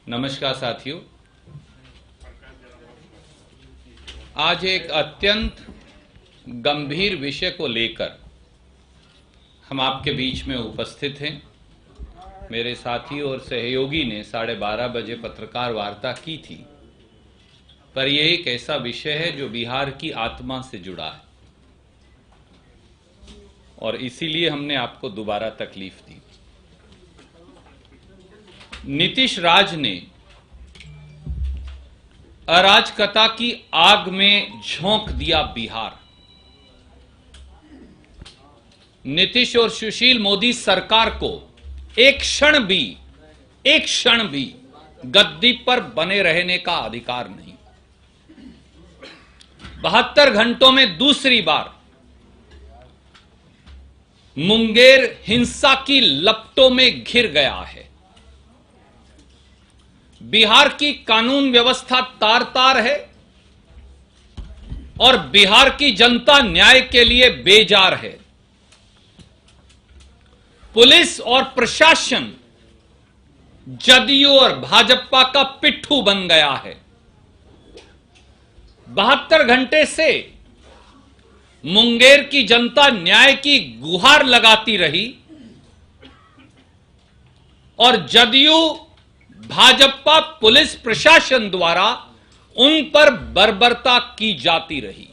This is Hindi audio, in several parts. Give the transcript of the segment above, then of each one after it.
नमस्कार साथियों, आज एक अत्यंत गंभीर विषय को लेकर हम आपके बीच में उपस्थित हैं। मेरे साथी और सहयोगी ने 12:30 बजे पत्रकार वार्ता की थी, पर यह एक ऐसा विषय है जो बिहार की आत्मा से जुड़ा है और इसीलिए हमने आपको दोबारा तकलीफ दी। नीतीश राज ने अराजकता की आग में झोंक दिया बिहार। नीतीश और सुशील मोदी सरकार को एक क्षण भी गद्दी पर बने रहने का अधिकार नहीं। 72 घंटों में दूसरी बार मुंगेर हिंसा की लपटों में घिर गया है। बिहार की कानून व्यवस्था तार तार है और बिहार की जनता न्याय के लिए बेजार है। पुलिस और प्रशासन जदयू और भाजपा का पिट्ठू बन गया है। 72 घंटे से मुंगेर की जनता न्याय की गुहार लगाती रही और जदयू भाजपा पुलिस प्रशासन द्वारा उन पर बर्बरता की जाती रही।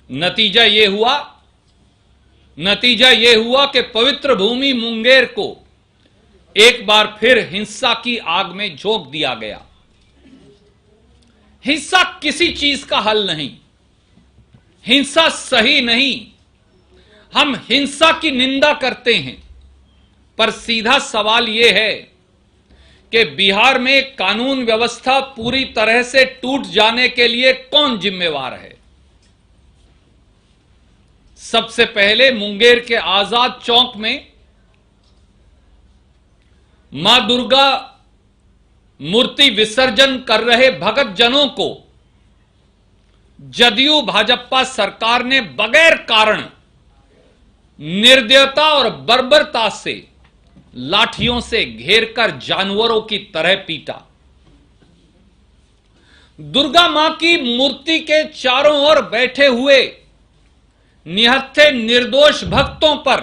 नतीजा यह हुआ कि पवित्र भूमि मुंगेर को एक बार फिर हिंसा की आग में झोंक दिया गया। हिंसा किसी चीज का हल नहीं, हिंसा सही नहीं। हम हिंसा की निंदा करते हैं, पर सीधा सवाल यह है कि बिहार में कानून व्यवस्था पूरी तरह से टूट जाने के लिए कौन जिम्मेवार है। सबसे पहले मुंगेर के आजाद चौक में मां दुर्गा मूर्ति विसर्जन कर रहे भगत जनों को जदयू भाजपा सरकार ने बगैर कारण निर्दयता और बर्बरता से लाठियों से घेरकर जानवरों की तरह पीटा। दुर्गा मां की मूर्ति के चारों ओर बैठे हुए निहत्थे निर्दोष भक्तों पर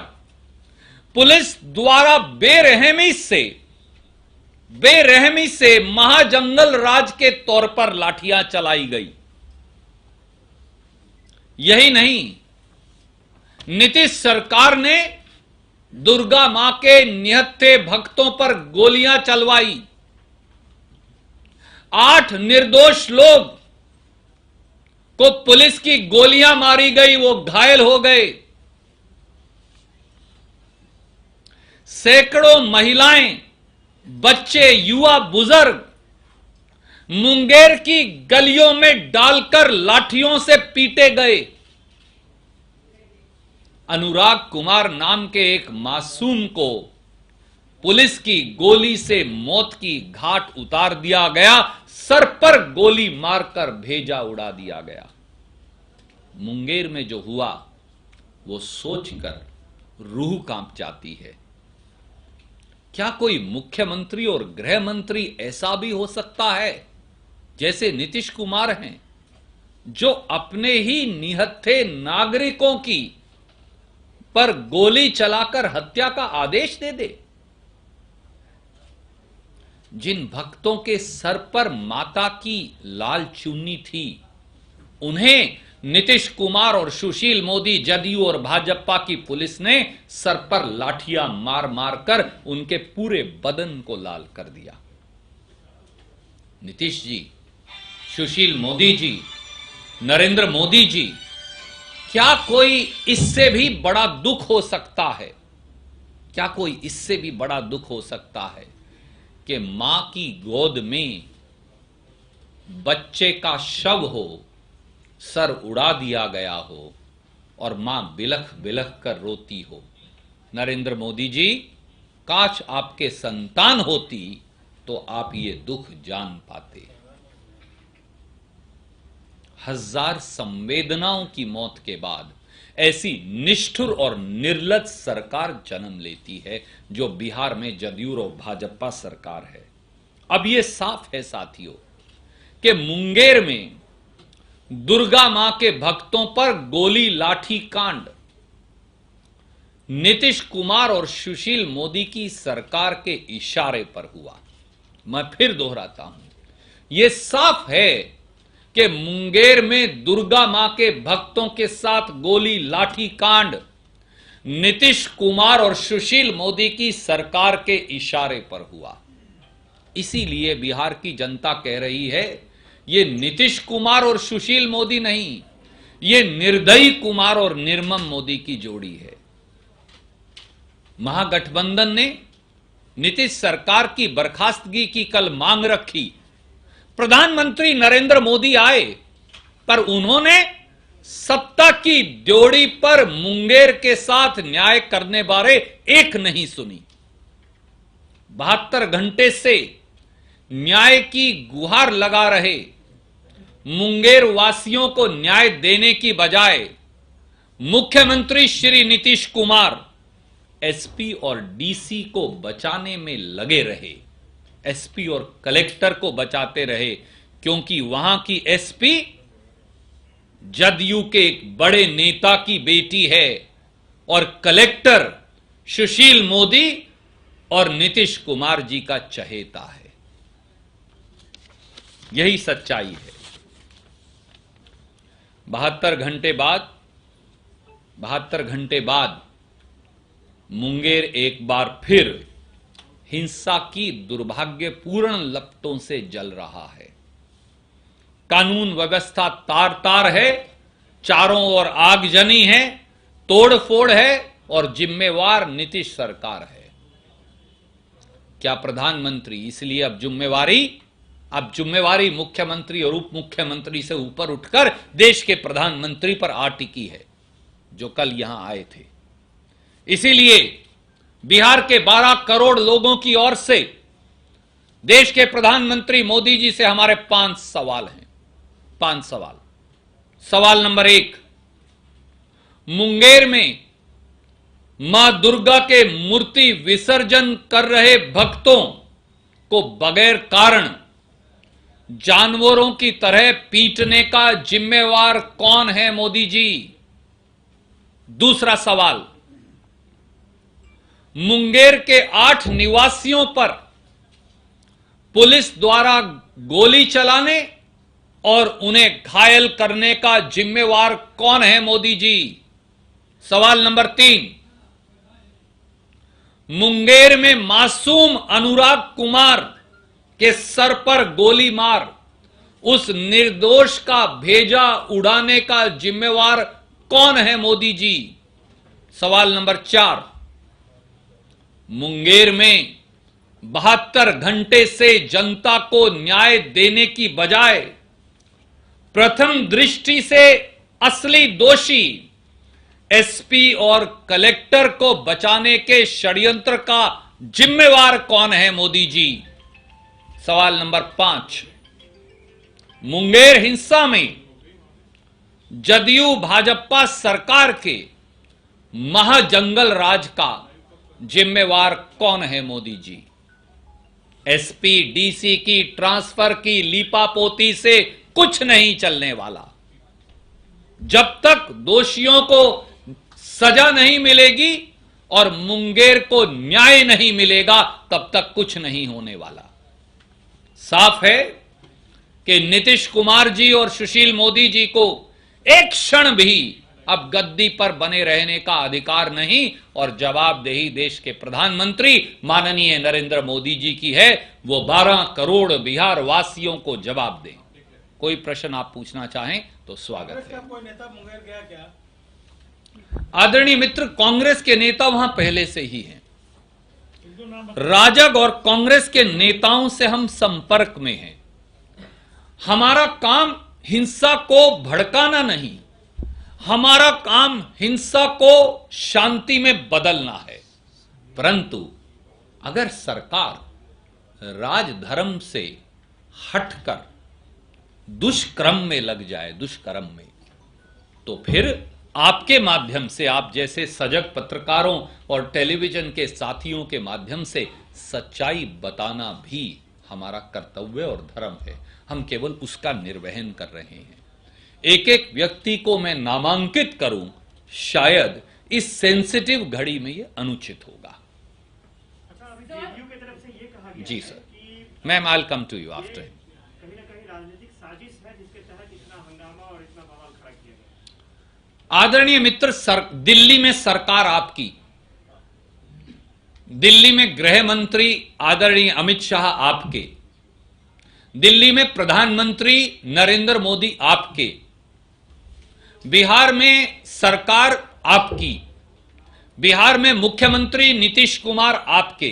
पुलिस द्वारा बेरहमी से महाजंगल राज के तौर पर लाठियां चलाई गई। यही नहीं, नीतीश सरकार ने दुर्गा मां के निहत्थे भक्तों पर गोलियां चलवाई। 8 निर्दोष लोग को पुलिस की गोलियां मारी गई, वो घायल हो गए। सैकड़ों महिलाएं, बच्चे, युवा, बुजुर्ग मुंगेर की गलियों में डालकर लाठियों से पीटे गए। अनुराग कुमार नाम के एक मासूम को पुलिस की गोली से मौत की घाट उतार दिया गया, सर पर गोली मारकर भेजा उड़ा दिया गया। मुंगेर में जो हुआ वो सोचकर रूह कांप जाती है। क्या कोई मुख्यमंत्री और गृह मंत्री ऐसा भी हो सकता है जैसे नीतीश कुमार हैं, जो अपने ही निहत्थे नागरिकों की पर गोली चलाकर हत्या का आदेश दे दे? जिन भक्तों के सर पर माता की लाल चुन्नी थी, उन्हें नीतीश कुमार और सुशील मोदी, जदयू और भाजपा की पुलिस ने सर पर लाठियां मार मार कर उनके पूरे बदन को लाल कर दिया। नीतीश जी, सुशील मोदी जी, नरेंद्र मोदी जी, क्या कोई इससे भी बड़ा दुख हो सकता है? क्या कोई इससे भी बड़ा दुख हो सकता है कि मां की गोद में बच्चे का शव हो, सर उड़ा दिया गया हो और मां बिलख बिलख कर रोती हो? नरेंद्र मोदी जी, काश आपके संतान होती तो आप ये दुख जान पाते। हजार संवेदनाओं की मौत के बाद ऐसी निष्ठुर और निर्लज्ज सरकार जन्म लेती है जो बिहार में जदयू और भाजपा सरकार है। अब यह साफ है साथियों कि मुंगेर में दुर्गा मां के भक्तों पर गोली लाठी कांड नीतीश कुमार और सुशील मोदी की सरकार के इशारे पर हुआ। मैं फिर दोहराता हूं, यह साफ है कि मुंगेर में दुर्गा मां के भक्तों के साथ गोली लाठी कांड नीतीश कुमार और सुशील मोदी की सरकार के इशारे पर हुआ। इसीलिए बिहार की जनता कह रही है ये नीतीश कुमार और सुशील मोदी नहीं, ये निर्दयी कुमार और निर्मम मोदी की जोड़ी है। महागठबंधन ने नीतीश सरकार की बर्खास्तगी की कल मांग रखी। प्रधानमंत्री नरेंद्र मोदी आए, पर उन्होंने सत्ता की ड्योढ़ी पर मुंगेर के साथ न्याय करने बारे एक नहीं सुनी। 72 घंटे से न्याय की गुहार लगा रहे मुंगेर वासियों को न्याय देने की बजाय मुख्यमंत्री श्री नीतीश कुमार एसपी और डीसी को बचाने में लगे रहे। एसपी और कलेक्टर को बचाते रहे, क्योंकि वहां की एसपी जदयू के एक बड़े नेता की बेटी है और कलेक्टर सुशील मोदी और नीतीश कुमार जी का चहेता है। यही सच्चाई है। 72 घंटे बाद मुंगेर एक बार फिर हिंसा की दुर्भाग्यपूर्ण लपटों से जल रहा है। कानून व्यवस्था तार तार है, चारों ओर आगजनी है, तोड़फोड़ है और जिम्मेवार नीतीश सरकार है। क्या प्रधानमंत्री इसलिए अब जिम्मेवारी मुख्यमंत्री और उप मुख्यमंत्री से ऊपर उठकर देश के प्रधानमंत्री पर आ टिकी है, जो कल यहां आए थे। इसीलिए बिहार के 12 करोड़ लोगों की ओर से देश के प्रधानमंत्री मोदी जी से हमारे 5 सवाल हैं। 5 सवाल। सवाल नंबर 1, मुंगेर में मां दुर्गा के मूर्ति विसर्जन कर रहे भक्तों को बगैर कारण जानवरों की तरह पीटने का जिम्मेवार कौन है मोदी जी? दूसरा सवाल, मुंगेर के 8 निवासियों पर पुलिस द्वारा गोली चलाने और उन्हें घायल करने का जिम्मेवार कौन है मोदी जी? सवाल नंबर 3, मुंगेर में मासूम अनुराग कुमार के सर पर गोली मार उस निर्दोष का भेजा उड़ाने का जिम्मेवार कौन है मोदी जी? सवाल नंबर 4, मुंगेर में 72 घंटे से जनता को न्याय देने की बजाय प्रथम दृष्टि से असली दोषी एसपी और कलेक्टर को बचाने के षड्यंत्र का जिम्मेवार कौन है मोदी जी? सवाल नंबर 5, मुंगेर हिंसा में जदयू भाजपा सरकार के महाजंगल राज का जिम्मेवार कौन है मोदी जी? एसपी डीसी की ट्रांसफर की लीपापोती से कुछ नहीं चलने वाला। जब तक दोषियों को सजा नहीं मिलेगी और मुंगेर को न्याय नहीं मिलेगा, तब तक कुछ नहीं होने वाला। साफ है कि नीतीश कुमार जी और सुशील मोदी जी को एक क्षण भी अब गद्दी पर बने रहने का अधिकार नहीं और जवाबदेही देश के प्रधानमंत्री माननीय नरेंद्र मोदी जी की है। वो 12 करोड़ बिहार वासियों को जवाब दें। कोई प्रश्न आप पूछना चाहें तो स्वागत है। कोई नेता मुंगेर गया क्या? आदरणीय मित्र, कांग्रेस के नेता वहां पहले से ही हैं। राजग और कांग्रेस के नेताओं से हम संपर्क में हैं। हमारा काम हिंसा को भड़काना नहीं, हमारा काम हिंसा को शांति में बदलना है। परंतु अगर सरकार राजधर्म से हटकर दुष्कर्म में लग जाए, तो फिर आपके माध्यम से, आप जैसे सजग पत्रकारों और टेलीविजन के साथियों के माध्यम से सच्चाई बताना भी हमारा कर्तव्य और धर्म है। हम केवल उसका निर्वहन कर रहे हैं। एक एक व्यक्ति को मैं नामांकित करूं, शायद इस सेंसिटिव घड़ी में यह अनुचित होगा। अच्छा, अभी जेडीयू की तरफ से ये कहा गया जी है सर, कि ma'am I will come to you after. कहीं ना कहीं राजनीतिक साजिश है जिसके तहत इतना हंगामा और इतना बवाल खड़ा किया गया। आदरणीय मित्र, दिल्ली में सरकार आपकी, दिल्ली में गृह मंत्री आदरणीय अमित शाह आपके, दिल्ली में प्रधानमंत्री नरेंद्र मोदी आपके, बिहार में सरकार आपकी, बिहार में मुख्यमंत्री नीतीश कुमार आपके,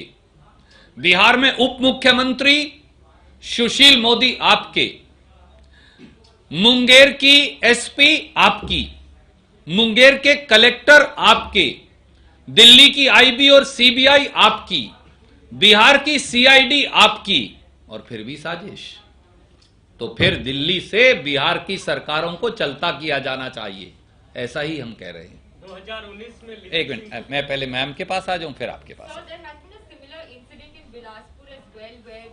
बिहार में उप मुख्यमंत्री सुशील मोदी आपके, मुंगेर की एसपी आपकी, मुंगेर के कलेक्टर आपके, दिल्ली की आईबी और सीबीआई आपकी, बिहार की सीआईडी आपकी, और फिर भी साजिश। तो फिर दिल्ली से बिहार की सरकारों को चलता किया जाना चाहिए, ऐसा ही हम कह रहे हैं। 2019 में एक मिनट, मैं पहले मैम के पास आ जाऊं, फिर आपके पास। Sir, there has been a similar incident in Bilaspur as well, where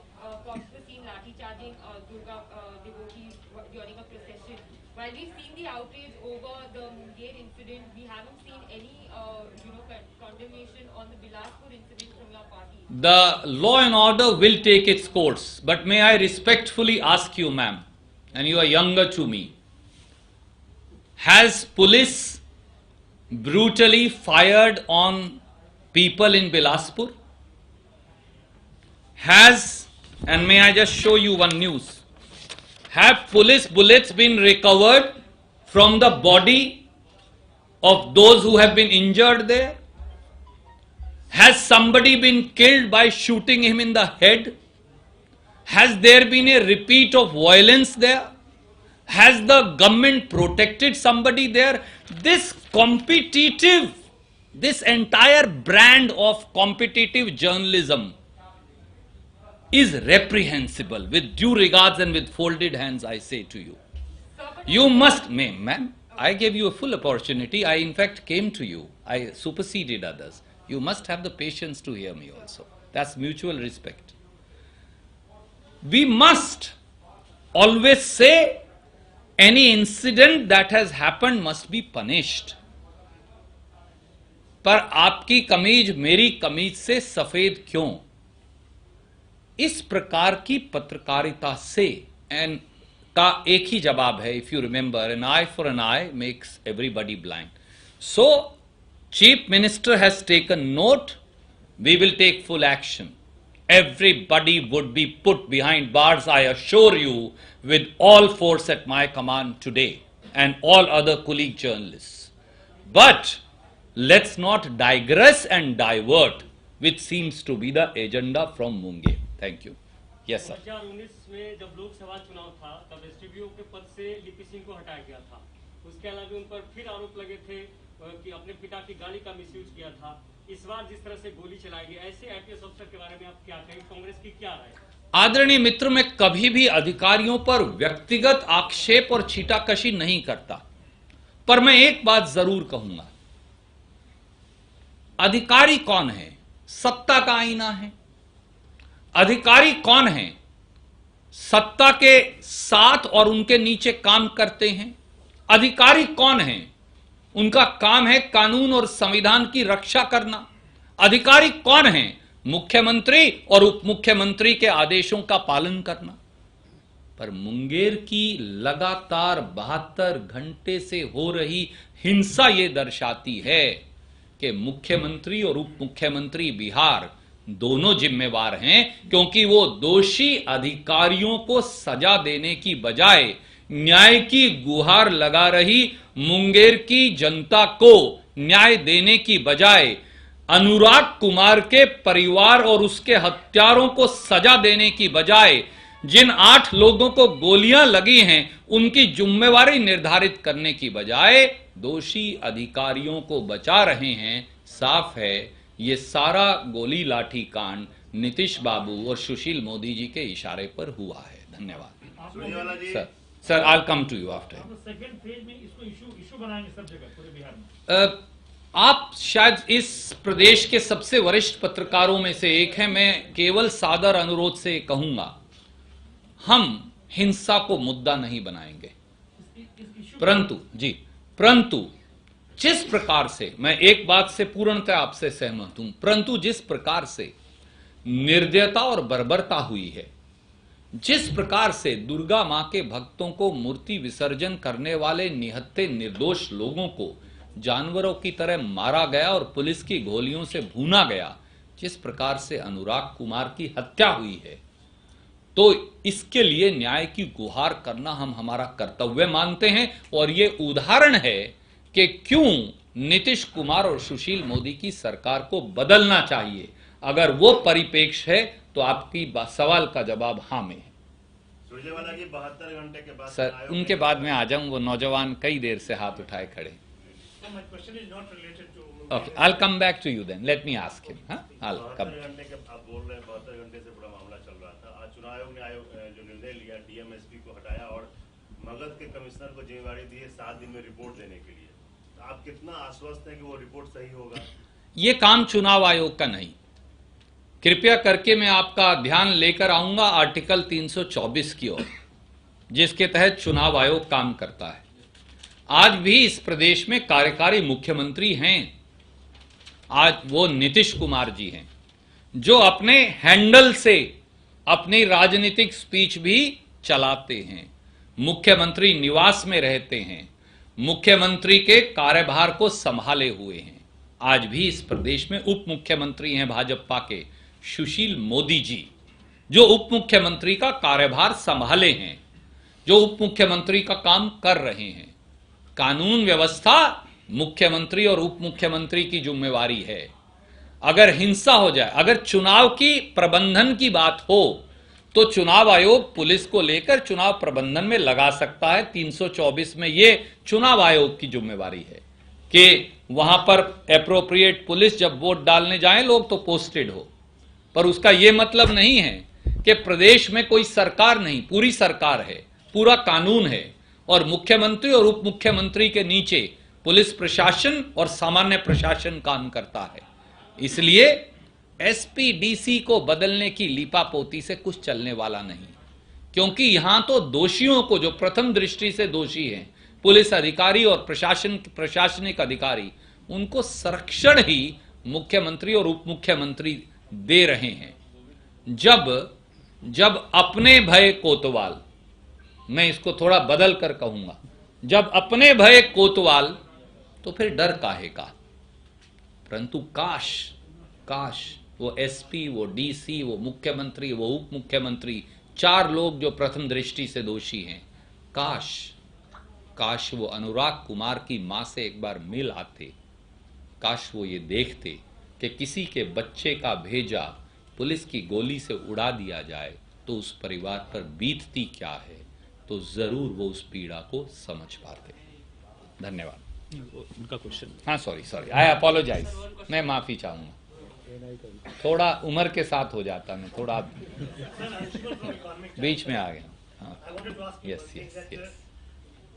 cops were seen lathi charging Durga devotees during a procession. While we've seen the outrage over the Munger incident, we haven't seen any, condemnation on the Bilaspur incident from your party. The law and order will take its course, but may I respectfully ask you, ma'am, and you are younger to me, has police brutally fired on people in Bilaspur? And may I just show you one news? Have police bullets been recovered from the body of those who have been injured there? Has somebody been killed by shooting him in the head? Has there been a repeat of violence there? Has the government protected somebody there? This entire brand of competitive journalism is reprehensible. With due regards and with folded hands, I say to you, you must, ma'am, I gave you a full opportunity. I in fact came to you. I superseded others. You must have the patience to hear me also. That's mutual respect. We must always say any incident that has happened must be punished. पर आपकी कमीज मेरी कमीज से सफेद क्यों? इस प्रकार की पत्रकारिता से का एक ही जवाब है, if you remember, an eye for an eye makes everybody blind. So Chief Minister has taken note. We will take full action. Everybody would be put behind bars, I assure you, with all force at my command today and all other colleague journalists. But let's not digress and divert, which seems to be the agenda from Munger. Thank you. Yes, sir. 2019 में जब लोकसभा चुनाव था तब एसडीपीओ के पद से लिपि सिंह को हटाया गया था। उसके अलावा उन पर फिर आरोप लगे थे कि अपने पिता की गाड़ी का मिसयूज किया था। इस बार जिस तरह से गोली चलाई गई, ऐसे आईपीएस अफसर के बारे में आप क्या कहेंगे? कांग्रेस की क्या राय? आदरणीय मित्र, मैं कभी भी अधिकारियों पर व्यक्तिगत आक्षेप और छीटाकशी नहीं करता, पर मैं एक बात जरूर कहूंगा, अधिकारी कौन है? सत्ता का आईना है। अधिकारी कौन है? सत्ता के साथ और उनके नीचे काम करते हैं। अधिकारी कौन है? उनका काम है कानून और संविधान की रक्षा करना। अधिकारी कौन है? मुख्यमंत्री और उप मुख्यमंत्री के आदेशों का पालन करना। पर मुंगेर की लगातार 72 घंटे से हो रही हिंसा यह दर्शाती है कि मुख्यमंत्री और उप मुख्यमंत्री बिहार दोनों जिम्मेवार हैं, क्योंकि वो दोषी अधिकारियों को सजा देने की बजाय न्याय की गुहार लगा रही मुंगेर की जनता को न्याय देने की बजाय अनुराग कुमार के परिवार और उसके हत्यारों को सजा देने की बजाय जिन 8 लोगों को गोलियां लगी हैं उनकी जिम्मेवारी निर्धारित करने की बजाय दोषी अधिकारियों को बचा रहे हैं। साफ है ये सारा गोली लाठी कांड नीतीश बाबू और सुशील मोदी जी के इशारे पर हुआ है। धन्यवाद। Surjewala ji, sir, sir I will come to you after. Second phase में इसको इशू बनाएंगे सब जगह पूरे बिहार में। आप शायद इस प्रदेश के सबसे वरिष्ठ पत्रकारों में से एक हैं। मैं केवल सादर अनुरोध से कहूंगा, हम हिंसा को मुद्दा नहीं बनाएंगे, परंतु जिस प्रकार से, मैं एक बात से पूर्णतः आपसे सहमत हूं, परंतु जिस प्रकार से निर्दयता और बर्बरता हुई है, जिस प्रकार से दुर्गा मां के भक्तों को मूर्ति विसर्जन करने वाले निहत्थे निर्दोष लोगों को जानवरों की तरह मारा गया और पुलिस की गोलियों से भूना गया, जिस प्रकार से अनुराग कुमार की हत्या हुई है, तो इसके लिए न्याय की गुहार करना हम हमारा कर्तव्य मानते हैं। और ये उदाहरण है कि क्यों नीतीश कुमार और सुशील मोदी की सरकार को बदलना चाहिए। अगर वो परिप्रेक्ष्य है तो आपकी सवाल का जवाब हाँ में है। सुरजेवाला की 72 घंटे के बाद सर उनके बाद में आ जाऊं, वो नौजवान कई देर से हाथ उठाए खड़े। Okay, I will come back to you then, let me ask him. हाँ, आई विल कम। 72 घंटे के आप बोल रहे हैं, 72 घंटे से बड़ा मामला चल रहा था। आज चुनाव आयोग ने जो निर्णय लिया, डीएमएसपी को हटाया और मगध के कमिश्नर को जिम्मेवारी दी है 7 दिन में रिपोर्ट देने के लिए। तो आप कितना आश्वस्त हैं कि वो रिपोर्ट सही होगा? ये काम चुनाव आयोग का नहीं। कृपया करके मैं आपका ध्यान लेकर आऊंगा आर्टिकल 324 की ओर, जिसके तहत चुनाव आयोग काम करता है। आज भी इस प्रदेश में कार्यकारी मुख्यमंत्री हैं, आज वो नीतीश कुमार जी हैं, जो अपने हैंडल से अपनी राजनीतिक स्पीच भी चलाते हैं, मुख्यमंत्री निवास में रहते हैं, मुख्यमंत्री के कार्यभार को संभाले हुए हैं। आज भी इस प्रदेश में उप मुख्यमंत्री हैं भाजपा के सुशील मोदी जी, जो उप मुख्यमंत्री का कार्यभार संभाले हैं, जो उप मुख्यमंत्री का काम कर रहे हैं। कानून व्यवस्था मुख्यमंत्री और उप मुख्यमंत्री की जिम्मेवारी है। अगर हिंसा हो जाए, अगर चुनाव की प्रबंधन की बात हो, तो चुनाव आयोग पुलिस को लेकर चुनाव प्रबंधन में लगा सकता है। 324 में ये चुनाव आयोग की जिम्मेवारी है कि वहां पर एप्रोप्रिएट पुलिस जब वोट डालने जाएं लोग तो पोस्टेड हो। पर उसका यह मतलब नहीं है कि प्रदेश में कोई सरकार नहीं, पूरी सरकार है, पूरा कानून है और मुख्यमंत्री और उप मुख्यमंत्री के नीचे पुलिस प्रशासन और सामान्य प्रशासन काम करता है। इसलिए एसपी डीसी को बदलने की लीपापोती से कुछ चलने वाला नहीं, क्योंकि यहां तो दोषियों को, जो प्रथम दृष्टि से दोषी हैं, पुलिस अधिकारी और प्रशासनिक अधिकारी, उनको संरक्षण ही मुख्यमंत्री और उप मुख्यमंत्री दे रहे हैं। जब अपने भय कोतवाल, मैं इसको थोड़ा बदल कर कहूंगा, जब अपने भय कोतवाल तो फिर डर काहे का। परंतु काश वो एसपी, वो डीसी, वो मुख्यमंत्री, वो उप मुख्यमंत्री, 4 लोग जो प्रथम दृष्टि से दोषी हैं, काश वो अनुराग कुमार की मां से एक बार मिल आते। काश वो ये देखते कि किसी के बच्चे का भेजा पुलिस की गोली से उड़ा दिया जाए तो उस परिवार पर बीतती क्या है, तो जरूर वो उस पीड़ा को समझ पाते। धन्यवाद। उनका क्वेश्चन। हाँ, सॉरी, आई अपोलोजाइज, मैं माफी चाहूंगा, थोड़ा उम्र के साथ हो जाता, मैं थोड़ा बीच में आ गया। हाँ, yes.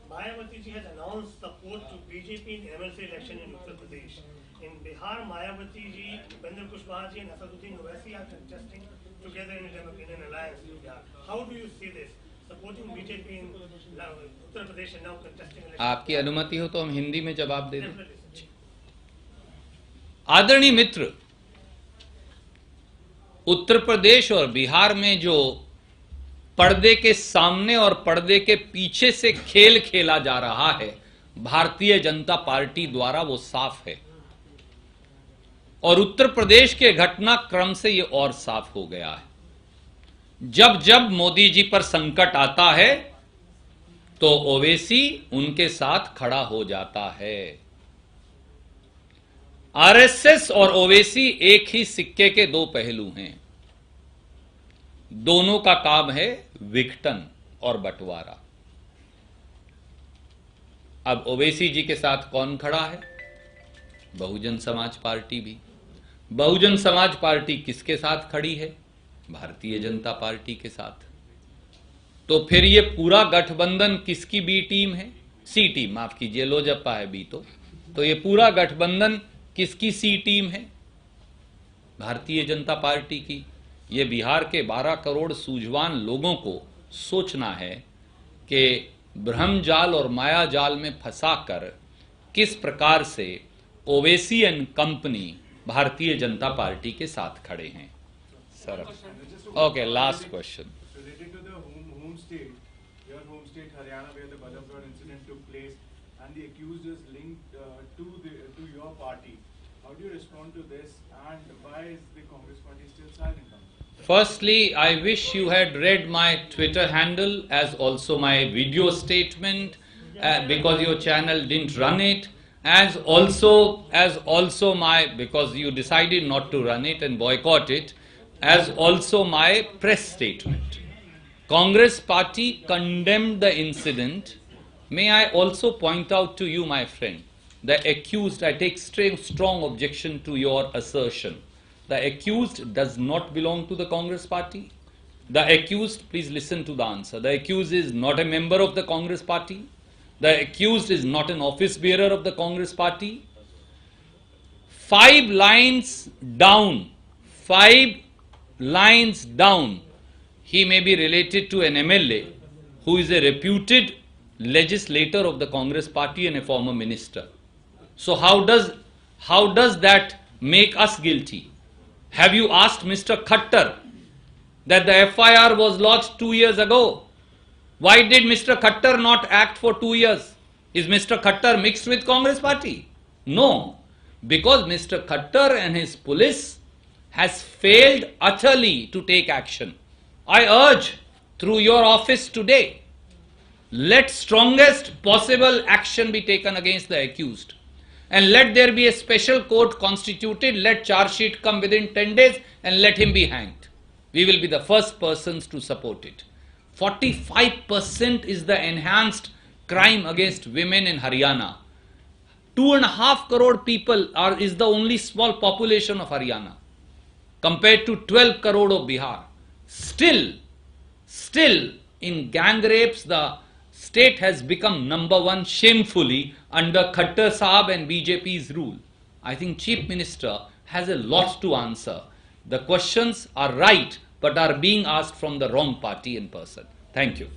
Mayawati ji has announced support to BJP in MLC election in Uttar Pradesh. In Bihar, Mayawati ji, Upendra Kushwaha ji and Asaduddin Owaisi are contesting together in an alliance in Bihar. How do you see this? Supporting BJP in Uttar Pradesh and now contesting election? आपकी अनुमति हो तो हम हिंदी में जवाब दे दें। आदरणीय मित्र, उत्तर प्रदेश और बिहार में जो पर्दे के सामने और पर्दे के पीछे से खेल खेला जा रहा है भारतीय जनता पार्टी द्वारा, वो साफ है। और उत्तर प्रदेश के घटनाक्रम से ये और साफ हो गया है। जब मोदी जी पर संकट आता है तो ओवैसी उनके साथ खड़ा हो जाता है। आरएसएस और ओवैसी एक ही सिक्के के 2 पहलू हैं। दोनों का काम है विघटन और बंटवारा। अब ओवैसी जी के साथ कौन खड़ा है? बहुजन समाज पार्टी भी। बहुजन समाज पार्टी किसके साथ खड़ी है? भारतीय जनता पार्टी के साथ। तो फिर ये पूरा गठबंधन किसकी बी टीम है? सी टीम, माफ कीजिए, लोजप्पा है बी। तो ये पूरा गठबंधन किसकी सी टीम है? भारतीय जनता पार्टी की। ये बिहार के 12 करोड़ सूझवान लोगों को सोचना है कि ब्रह्मजाल और माया जाल में फंसाकर किस प्रकार से Owaisi and company Bharatiya Janata party के साथ खड़े हैं। Sir, okay, last question. Related to the home state, your home state Haryana, where the Badamgarh incident took place, and the accused is linked to your party. How do you respond to this, and why is the Congress party still silent on it? Firstly, I wish you had read my Twitter handle as also my video statement, because your channel didn't run it, as also my, because you decided not to run it and boycott it, as also my press statement. Congress party condemned the incident. May I also point out to you, my friend, the accused, I take strong objection to your assertion. The accused does not belong to the Congress party. The accused, please listen to the answer. The accused is not a member of the Congress party. The accused is not an office bearer of the Congress party. 5 lines down, he may be related to an MLA who is a reputed legislator of the Congress party and a former minister. So how does that make us guilty? Have you asked Mr. Khattar that the FIR was lodged 2 years ago? Why did Mr. Khattar not act for 2 years? Is Mr. Khattar mixed with Congress party? No, because Mr. Khattar and his police has failed utterly to take action. I urge through your office today, let strongest possible action be taken against the accused. And let there be a special court constituted, let charge sheet come within 10 days and let him be hanged. We will be the first persons to support it. 45% is the enhanced crime against women in Haryana. 2.5 crore people is the only small population of Haryana compared to 12 crore of Bihar. Still in gang rapes, the state has become number 1 shamefully under Khattar Sahab and BJP's rule. I think Chief Minister has a lot to answer. The questions are right, but are being asked from the wrong party and person. Thank you.